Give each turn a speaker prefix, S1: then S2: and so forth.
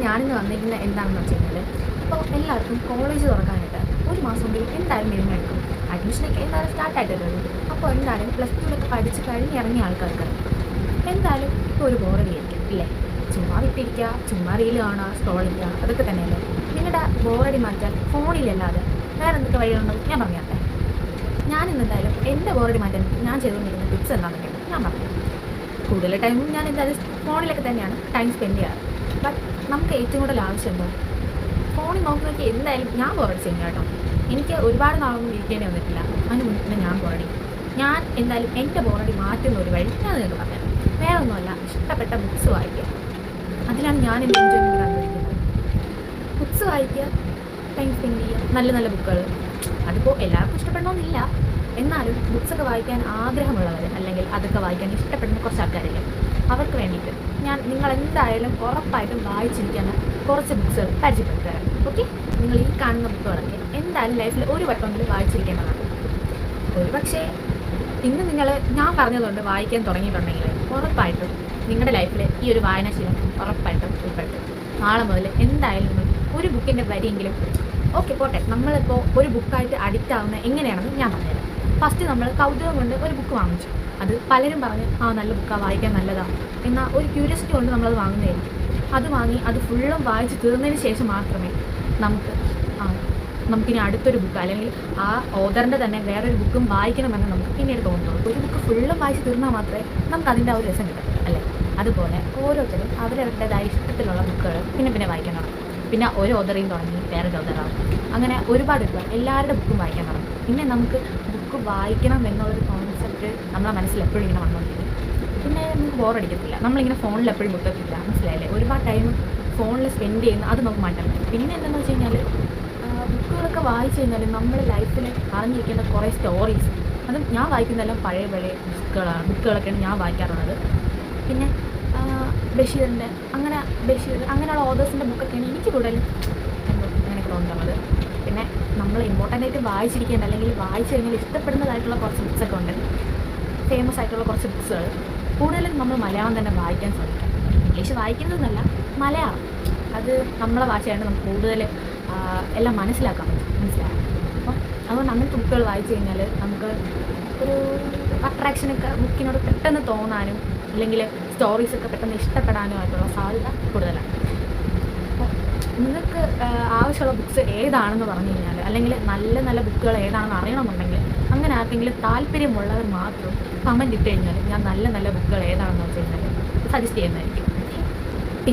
S1: ഞാനിന്ന് വന്നിരിക്കുന്നത് എന്താണെന്ന് വെച്ച് കഴിഞ്ഞാൽ, ഇപ്പോൾ എല്ലാവർക്കും കോളേജ് തുറക്കാനായിട്ട് ഒരു മാസമെങ്കിലും എന്തായാലും മിനിമം എടുക്കും. അഡ്മിഷനൊക്കെ എന്തായാലും സ്റ്റാർട്ടായിട്ടല്ലോ. അപ്പോൾ എന്തായാലും പ്ലസ് ടുവിലൊക്കെ പഠിച്ച് കഴിഞ്ഞിറങ്ങിയ ആൾക്കാർക്ക് എന്തായാലും ഇപ്പോൾ ഒരു ബോറടിയായിരിക്കും ഇല്ലേ? ചുമ്മാ വിട്ടിരിക്കുക, ചുമ്മാ റീൽ കാണുക, സ്ക്രോൾ ചെയ്യുക, അതൊക്കെ തന്നെയല്ലേ. നിങ്ങളുടെ ബോറടി മാറ്റാൻ ഫോണിലല്ലാതെ വേറെ എന്തൊക്കെ വഴികളുണ്ടെന്ന് ഞാൻ പറഞ്ഞാട്ടെ. ഞാനിന്ന് എന്തായാലും എൻ്റെ ബോറടി മാറ്റാൻ ഞാൻ ചെയ്തുകൊണ്ടിരിക്കുന്ന ടിപ്സ് എന്താണെന്നൊക്കെ ഞാൻ പറഞ്ഞു. കൂടുതൽ ടൈമും ഞാൻ എന്തായാലും ഫോണിലൊക്കെ തന്നെയാണ് ടൈം സ്പെൻഡ് ചെയ്യാറ്. ബട്ട് നമുക്ക് ഏറ്റവും കൂടുതൽ ആവശ്യം എന്തോ ഫോണിൽ നോക്കി എന്തായാലും ഞാൻ ബോറടിച്ച് കഴിഞ്ഞു കേട്ടോ. എനിക്ക് ഒരുപാട് നാളൊന്നും ഇരിക്കേണ്ടി വന്നിട്ടില്ല. അതിന് മുന്നേ ഞാൻ ബോറടി. ഞാൻ എന്തായാലും എൻ്റെ ബോറടി മാറ്റുന്ന ഒരു വഴി ഞാൻ നിങ്ങൾക്ക് പറയാം. വേറെ ഒന്നുമല്ല, ഇഷ്ടപ്പെട്ട ബുക്സ് വായിക്കുക. അതിലാണ് ഞാൻ എൻ്റെ എൻജോയ്മെൻറ്റ് കണ്ടുപിടിക്കുന്നത്. ബുക്സ് വായിക്കുക, ടൈം സ്പെൻഡ് ചെയ്യുക, നല്ല നല്ല ബുക്കുകൾ. അതിപ്പോൾ എല്ലാവർക്കും ഇഷ്ടപ്പെടണമെന്നില്ല, എന്നാലും ബുക്സൊക്കെ വായിക്കാൻ ആഗ്രഹമുള്ളവർ അല്ലെങ്കിൽ അതൊക്കെ വായിക്കാൻ ഇഷ്ടപ്പെടുന്ന കുറച്ച് ആൾക്കാരില്ലേ, അവർക്ക് വേണ്ടിയിട്ട് ഞാൻ നിങ്ങളെന്തായാലും ഉറപ്പായിട്ടും വായിച്ചിരിക്കുന്ന കുറച്ച് ബുക്സുകൾ പരിചയപ്പെടുത്തുകയാണ്. ഓക്കെ, നിങ്ങൾ ഈ കാണുന്ന ബുക്കുകളൊക്കെ എന്തായാലും ലൈഫിൽ ഒരു വട്ടമെങ്കിലും വായിച്ചിരിക്കേണ്ടതാണ്. ഒരു പക്ഷേ ഇന്ന് നിങ്ങൾ ഞാൻ പറഞ്ഞതുകൊണ്ട് വായിക്കാൻ തുടങ്ങിയിട്ടുണ്ടെങ്കിൽ ഉറപ്പായിട്ടും നിങ്ങളുടെ ലൈഫിൽ ഈ ഒരു വായനാശീലം ഉറപ്പായിട്ടും ഉൾപ്പെടുത്തും. നാളെ മുതൽ എന്തായാലും നിങ്ങൾ ഒരു ബുക്കിൻ്റെ വരിയെങ്കിലും ഓക്കെ പോട്ടെ, നമ്മളിപ്പോൾ ഒരു ബുക്കായിട്ട് അഡിക്റ്റ് ആവുന്നത് എങ്ങനെയാണെന്ന് ഞാൻ പറഞ്ഞുതരാം. ഫസ്റ്റ് നമ്മൾ കൗതുകം കൊണ്ട് ഒരു ബുക്ക് വാങ്ങിച്ചു. അത് പലരും പറഞ്ഞ് നല്ല ബുക്കാണ്, വായിക്കാൻ നല്ലതാണ് എന്നാൽ ഒരു ക്യൂരിയോസിറ്റി കൊണ്ട് നമ്മളത് വാങ്ങുന്നതായിരിക്കും. അത് വാങ്ങി അത് ഫുള്ളും വായിച്ച് തീർന്നതിന് ശേഷം മാത്രമേ നമുക്കിനി അടുത്തൊരു ബുക്ക് അല്ലെങ്കിൽ ആ ഓതറിൻ്റെ തന്നെ വേറൊരു ബുക്കും വായിക്കണമെന്ന് നമുക്ക് പിന്നീട് തോന്നുള്ളൂ. ഒരു ബുക്ക് ഫുള്ളും വായിച്ച് തീർന്നാൽ മാത്രമേ നമുക്ക് അതിൻ്റെ ആ ഒരു രസം കിട്ടും അല്ലേ? അതുപോലെ ഓരോരുത്തരും അവരവരുടേതായ ഇഷ്ടത്തിലുള്ള ബുക്കുകൾ പിന്നെ വായിക്കാൻ തുടങ്ങും. പിന്നെ ഒരു ഓതറിയും തുടങ്ങി വേറൊരു ഓതറാവും. അങ്ങനെ ഒരുപാട് എല്ലാവരുടെ ബുക്കും വായിക്കാൻ തുടങ്ങും. പിന്നെ നമുക്ക് ബുക്ക് വായിക്കണം എന്നുള്ളൊരു കോൺസെപ്റ്റ് നമ്മളെ മനസ്സിൽ എപ്പോഴും ഇങ്ങനെ വന്നുകൊണ്ടിരിക്കും. പിന്നെ നമുക്ക് ബോറടിക്കത്തില്ല. നമ്മളിങ്ങനെ ഫോണിൽ എപ്പോഴും ബുക്കൊക്കെ മനസ്സിലായില്ലേ? ഒരുപാട് ടൈം ഫോണിൽ സ്പെൻഡ് ചെയ്യുന്ന അത് നമുക്ക് മാറ്റാൻ പറ്റും. പിന്നെ എന്താണെന്ന് വെച്ച് കഴിഞ്ഞാൽ ബുക്കുകളൊക്കെ വായിച്ചു കഴിഞ്ഞാൽ നമ്മുടെ ലൈഫിൽ അറിഞ്ഞിരിക്കേണ്ട കുറേ സ്റ്റോറീസ്, അതും ഞാൻ വായിക്കുന്നതെല്ലാം പഴയ ബുക്കുകളൊക്കെയാണ് ഞാൻ വായിക്കാറുള്ളത്. പിന്നെ ബഷീറിൻ്റെ അങ്ങനെയുള്ള ഓതേഴ്സിൻ്റെ ബുക്കൊക്കെയാണ് എനിക്ക് കൂടുതലും അങ്ങനെയൊക്കെ തോന്നുന്നത്. പിന്നെ നമ്മൾ ഇമ്പോർട്ടൻ്റ് വായിച്ചിരിക്കേണ്ട അല്ലെങ്കിൽ വായിച്ചു കഴിഞ്ഞാൽ ഇഷ്ടപ്പെടുന്നതായിട്ടുള്ള കുറച്ച് ബുക്സൊക്കെ ഉണ്ട്. ഫേമസ് ആയിട്ടുള്ള കുറച്ച് ബുക്സുകൾ കൂടുതലും നമ്മൾ മലയാളം തന്നെ വായിക്കാൻ ശ്രമിക്കാം. ഇംഗ്ലീഷ് വായിക്കുന്നതെന്നല്ല, മലയാളം അത് നമ്മളെ ഭാഷയായിട്ട് നമുക്ക് കൂടുതൽ എല്ലാം മനസ്സിലാക്കാൻ പറ്റും. അപ്പം അതുകൊണ്ട് അങ്ങനത്തെ ബുക്കുകൾ വായിച്ചു കഴിഞ്ഞാൽ നമുക്ക് ഒരു അട്രാക്ഷനൊക്കെ ബുക്കിനോട് പെട്ടെന്ന് തോന്നാനും അല്ലെങ്കിൽ സ്റ്റോറീസൊക്കെ പെട്ടെന്ന് ഇഷ്ടപ്പെടാനുമായിട്ടുള്ള സാധ്യത കൂടുതലാണ്. അപ്പോൾ നിങ്ങൾക്ക് ആവശ്യമുള്ള ബുക്സ് ഏതാണെന്ന് പറഞ്ഞു കഴിഞ്ഞാൽ അല്ലെങ്കിൽ നല്ല നല്ല ബുക്കുകൾ ഏതാണെന്ന് അറിയണമെന്നുണ്ടെങ്കിൽ അങ്ങനെ ആർക്കെങ്കിലും താല്പര്യമുള്ളവർ മാത്രം കമൻറ്റ് ഇട്ട് കഴിഞ്ഞാൽ ഞാൻ നല്ല നല്ല ബുക്കുകൾ ഏതാണെന്ന് വെച്ച് കഴിഞ്ഞാൽ സജസ്റ്റ് ചെയ്യുന്നതായിരിക്കും.